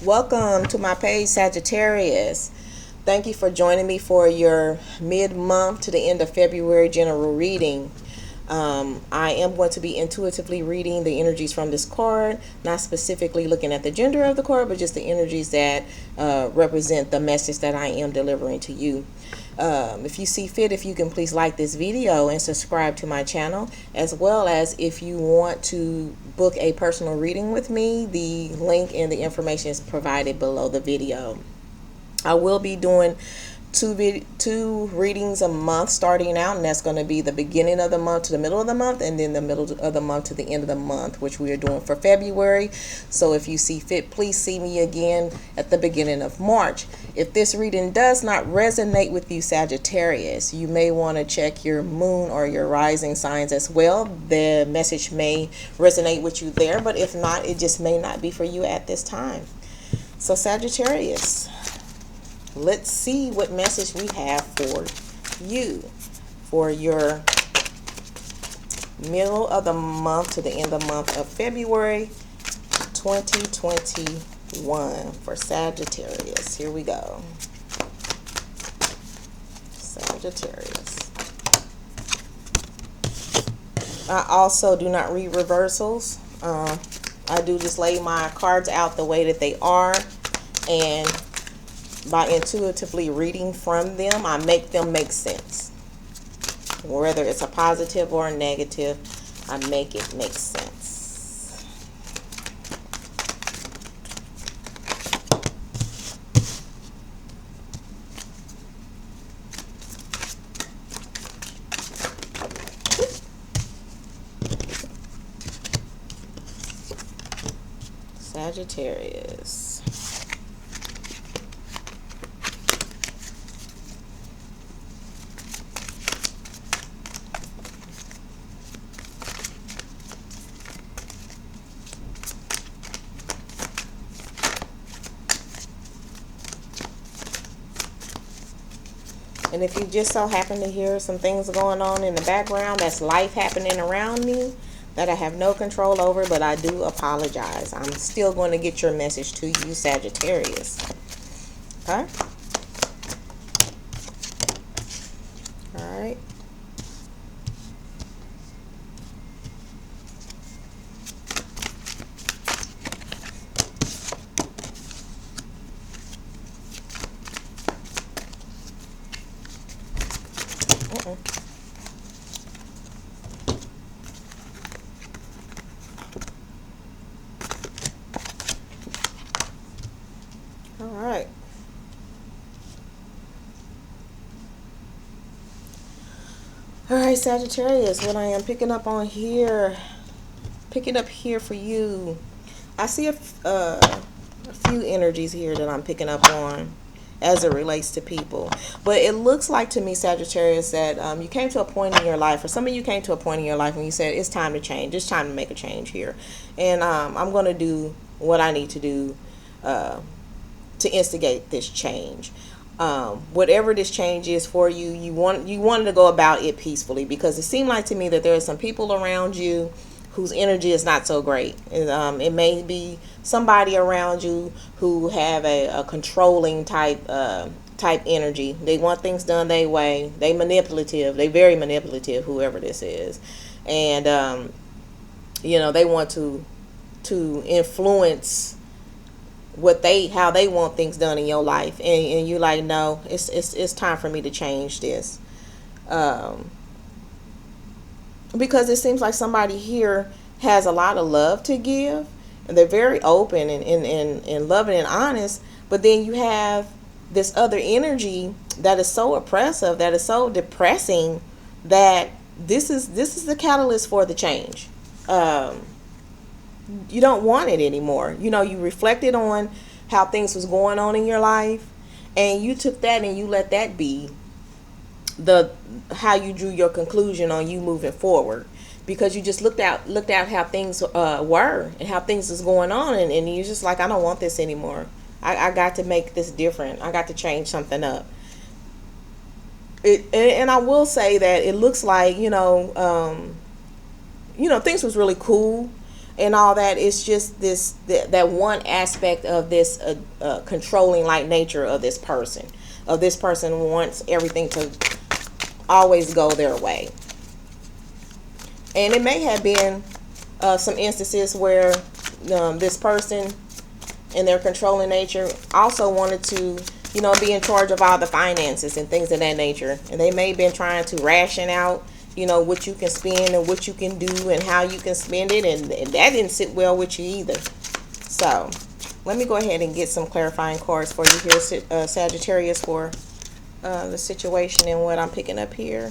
Welcome to my page, Sagittarius. Thank you for joining me for your mid-month to the end of February general reading. I am going to be intuitively reading the energies from this card, not specifically looking at the gender of the card, but just the energies that represent the message that I am delivering to you. If you see fit, if you can please like this video and subscribe to my channel, as well as if you want to book a personal reading with me, the link and the information is provided below the video. I will be doing two readings a month starting out, and that's going to be the beginning of the month to the middle of the month, and then the middle of the month to the end of the month, which we are doing for February. So if you see fit, please see me again at the beginning of March. If this reading does not resonate with you, Sagittarius, you may want to check your moon or your rising signs as well. The message may resonate with you there, but if not, it just may not be for you at this time. So Sagittarius, let's see what message we have for you for your middle of the month to the end of the month of February 2021 for Sagittarius. Here we go. Sagittarius. I also do not read reversals. I do just lay my cards out the way that they are, and by intuitively reading from them, I make them make sense. Whether it's a positive or a negative, I make it make sense. Sagittarius. And if you just so happen to hear some things going on in the background, that's life happening around me that I have no control over, but I do apologize. I'm still going to get your message to you, Sagittarius. Okay? All right. All right. All right, Sagittarius, what I am picking up here for you, I see a few energies here that I'm picking up on as it relates to people. But it looks like to me, Sagittarius, that you came to a point in your life, or some of you came to a point in your life when you said, it's time to change. It's time to make a change here. And I'm going to do what I need to do to instigate this change. Whatever this change is for you, you wanted to go about it peacefully, because it seemed like to me that there are some people around you whose energy is not so great. It may be somebody around you who have a controlling type energy. They want things done their way. They very manipulative, whoever this is. And they want to influence how they want things done in your life, and you like, no, it's time for me to change this. Because it seems like somebody here has a lot of love to give, and they're very open and loving and honest, but then you have this other energy that is so oppressive, that is so depressing, that this is the catalyst for the change. You don't want it anymore. You reflected on how things was going on in your life, and you took that and you let that be how you drew your conclusion on you moving forward, because you just looked at how things were and how things was going on, and you're just like, I don't want this anymore. I got to make this different. I got to change something up. And I will say that it looks like things was really cool and all that. It's just that one aspect of this controlling like nature of this person. This person wants everything to always go their way. And it may have been some instances where this person in their controlling nature also wanted to, be in charge of all the finances and things of that nature. And they may have been trying to ration out, what you can spend and what you can do and how you can spend it. And that didn't sit well with you either. So let me go ahead and get some clarifying cards for you here, Sagittarius, for the situation and what I'm picking up here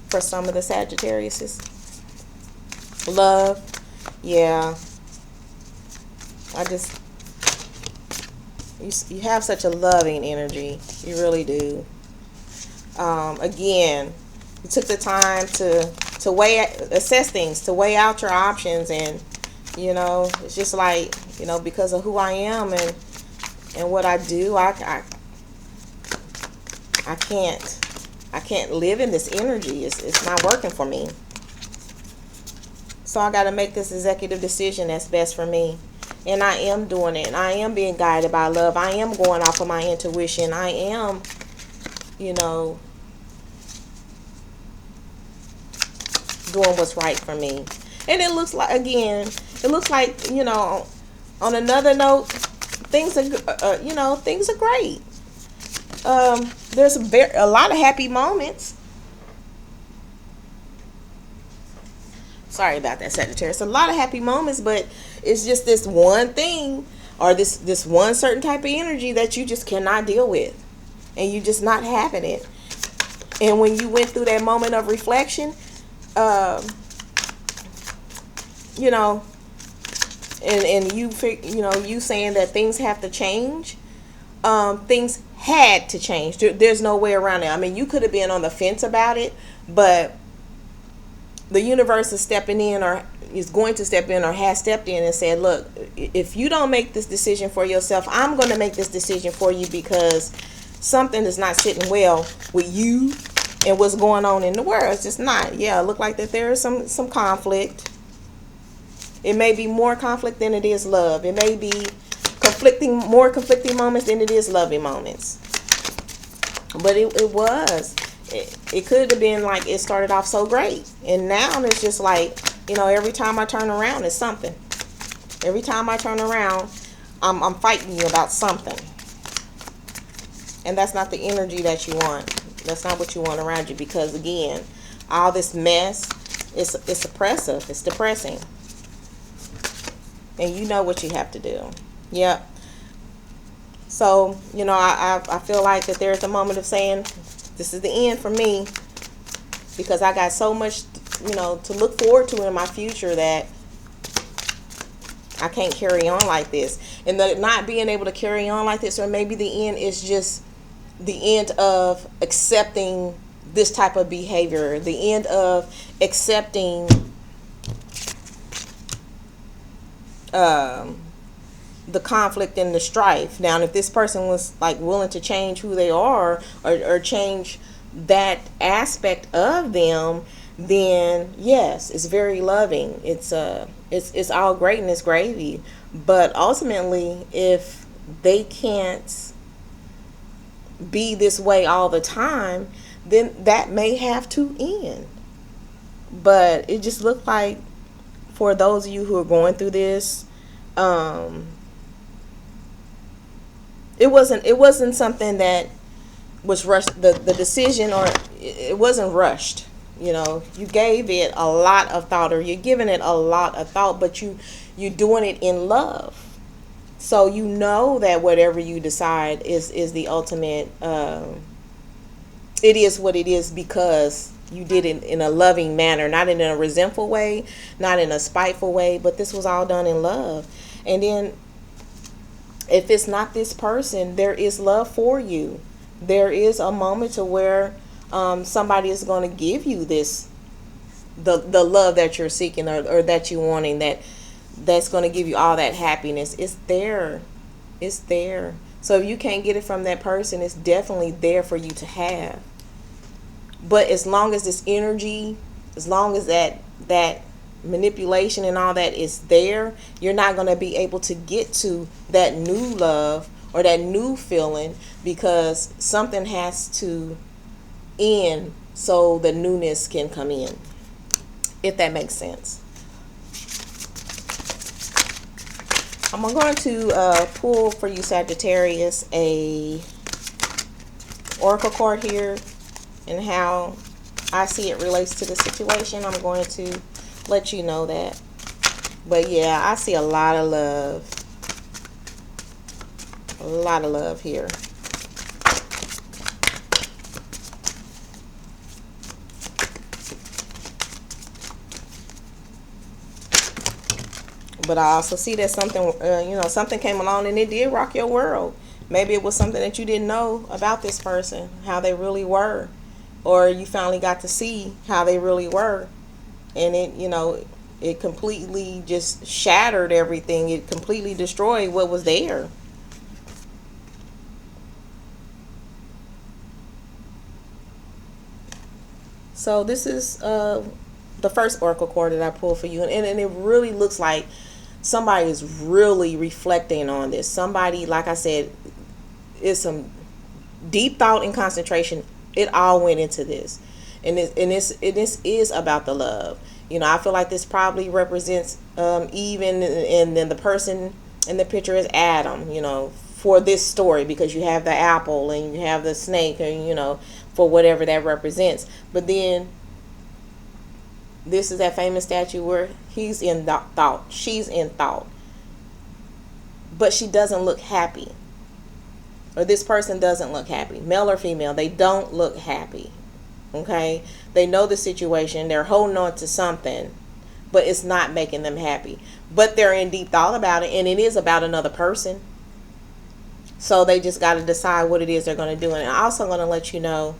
for some of the Sagittariuses. Love. Yeah. You have such a loving energy. You really do. Again, you took the time to assess things, to weigh out your options, and it's just like, because of who I am and what I do, I can't live in this energy. It's not working for me. So I got to make this executive decision that's best for me. And I am doing it. And I am being guided by love. I am going off of my intuition. I am, doing what's right for me. And it looks like, on another note, things are great. There's a lot of happy moments. Sorry about that, Sagittarius. A lot of happy moments, but it's just this one thing or this one certain type of energy that you just cannot deal with. And you just not having it. And when you went through that moment of reflection, and you saying that things have to change, things had to change. There's no way around it. I mean, you could have been on the fence about it, but the universe is stepping in, or is going to step in, or has stepped in and said, look, if you don't make this decision for yourself, I'm going to make this decision for you, because something is not sitting well with you and what's going on in the world. It's just not. Yeah, it look like that there is some conflict. It may be more conflict than it is love. It may be more conflicting moments than it is loving moments. But it could have been like it started off so great, and now it's just like, every time I turn around, it's something. Every time I turn around, I'm fighting you about something, and that's not the energy that you want. That's not what you want around you, because again, all this mess it's oppressive, it's depressing, and you know what you have to do. Yep. So I feel like that there's a moment of saying, this is the end for me, because I got so much, to look forward to in my future that I can't carry on like this. And the not being able to carry on like this, or maybe the end is just the end of accepting this type of behavior, the end of accepting the conflict and the strife. Now, if this person was like willing to change who they are, or change that aspect of them, then yes, it's very loving. It's all great and it's gravy. But ultimately, if they can't be this way all the time, then that may have to end. But it just looked like, for those of you who are going through this, it wasn't something that was rushed. The decision, or it wasn't rushed. You gave it a lot of thought, or you're giving it a lot of thought, but you're doing it in love. So that whatever you decide is the ultimate. It is what it is, because you did it in a loving manner, not in a resentful way, not in a spiteful way, but this was all done in love. And then, if it's not this person, there is love for you. There is a moment to where somebody is going to give you the love that you're seeking, or that you're wanting, that's going to give you all that happiness. It's there. It's there. So if you can't get it from that person, it's definitely there for you to have. But as long as this energy, as long as that manipulation and all that is there, you're not going to be able to get to that new love or that new feeling, because something has to end so the newness can come in, if that makes sense. I'm going to pull for you, Sagittarius, a oracle card here, and how I see it relates to the situation. I'm going to let you know that. But yeah, I see a lot of love. A lot of love here. But I also see that something, something came along and it did rock your world. Maybe it was something that you didn't know about this person, how they really were. Or you finally got to see how they really were. And it completely just shattered everything. It completely destroyed what was there. So this is the first oracle card that I pulled for you. And it really looks like somebody is really reflecting on this. Somebody, like I said, is some deep thought and concentration. It all went into this. And this is about the love. I feel like this probably represents Eve, and then the person in the picture is Adam, for this story, because you have the apple and you have the snake, and for whatever that represents. But then this is that famous statue where he's in thought, she's in thought, but she doesn't look happy, or this person doesn't look happy, male or female. They don't look happy. Okay, they know the situation, they're holding on to something, but it's not making them happy. But they're in deep thought about it, and it is about another person. So they just got to decide what it is they're going to do. And I'm also going to let you know,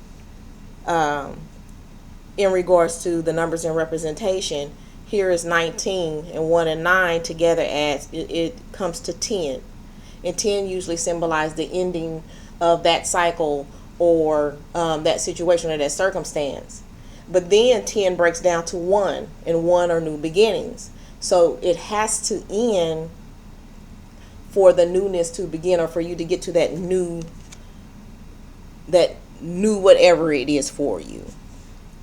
in regards to the numbers and representation, here is 19, and 1 and 9 together adds, it comes to 10. And 10 usually symbolizes the ending of that cycle, or that situation or that circumstance. But then 10 breaks down to 1, and 1 are new beginnings. So it has to end for the newness to begin, or for you to get to that new whatever it is for you.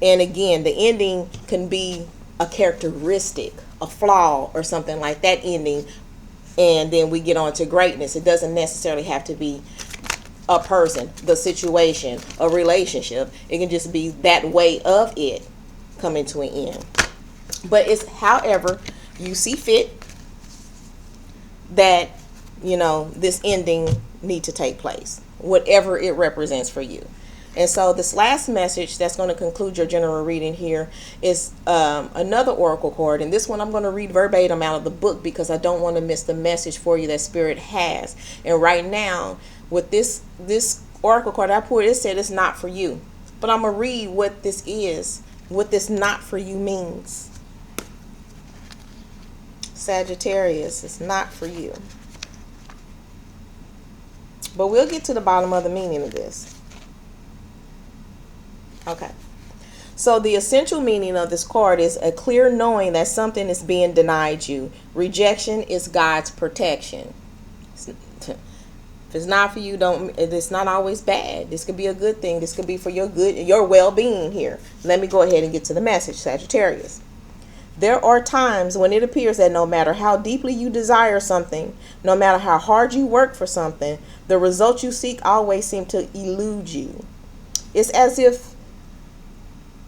And again, the ending can be a characteristic, a flaw, or something like that ending, and then we get on to greatness. It doesn't necessarily have to be a person, the situation, a relationship. It can just be that way of it coming to an end. But it's however you see fit that this ending need to take place, whatever it represents for you. And so this last message that's going to conclude your general reading here is another oracle card. And this one I'm going to read verbatim out of the book, because I don't want to miss the message for you that Spirit has. And right now, with this oracle card I pulled, it said it's not for you. But I'm going to read what this is, what this not for you means. Sagittarius, it's not for you. But we'll get to the bottom of the meaning of this. Okay. So the essential meaning of this card is a clear knowing that something is being denied you. Rejection is God's protection. If it's not for you, it's not always bad. This could be a good thing. This could be for your good, your well-being here. Let me go ahead and get to the message, Sagittarius. There are times when it appears that no matter how deeply you desire something, no matter how hard you work for something, the results you seek always seem to elude you. It's as if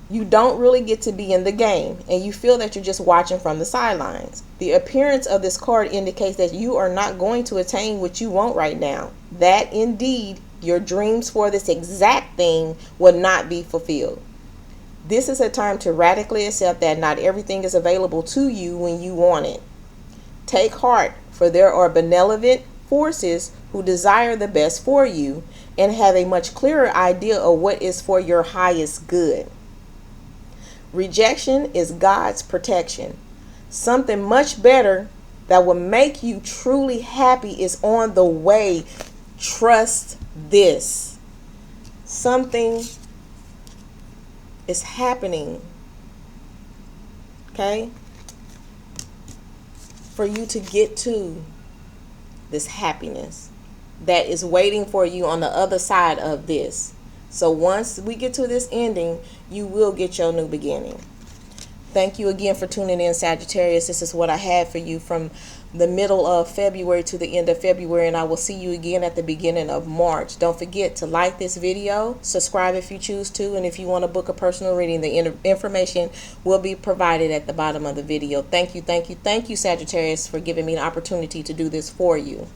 you don't really get to be in the game, and you feel that you're just watching from the sidelines. The appearance of this card indicates that you are not going to attain what you want right now. That indeed, your dreams for this exact thing will not be fulfilled. This is a time to radically accept that not everything is available to you when you want it. Take heart, for there are benevolent forces who desire the best for you and have a much clearer idea of what is for your highest good. Rejection is God's protection. Something much better that will make you truly happy is on the way. Trust this. Something is happening. Okay? for you to get to this happiness that is waiting for you on the other side of this. So once we get to this ending, you will get your new beginning. Thank you again for tuning in, Sagittarius. This is what I had for you from the middle of February to the end of February, and I will see you again at the beginning of March. Don't forget to like this video, subscribe if you choose to, and if you want to book a personal reading, the information will be provided at the bottom of the video. Thank you, Sagittarius, for giving me an opportunity to do this for you.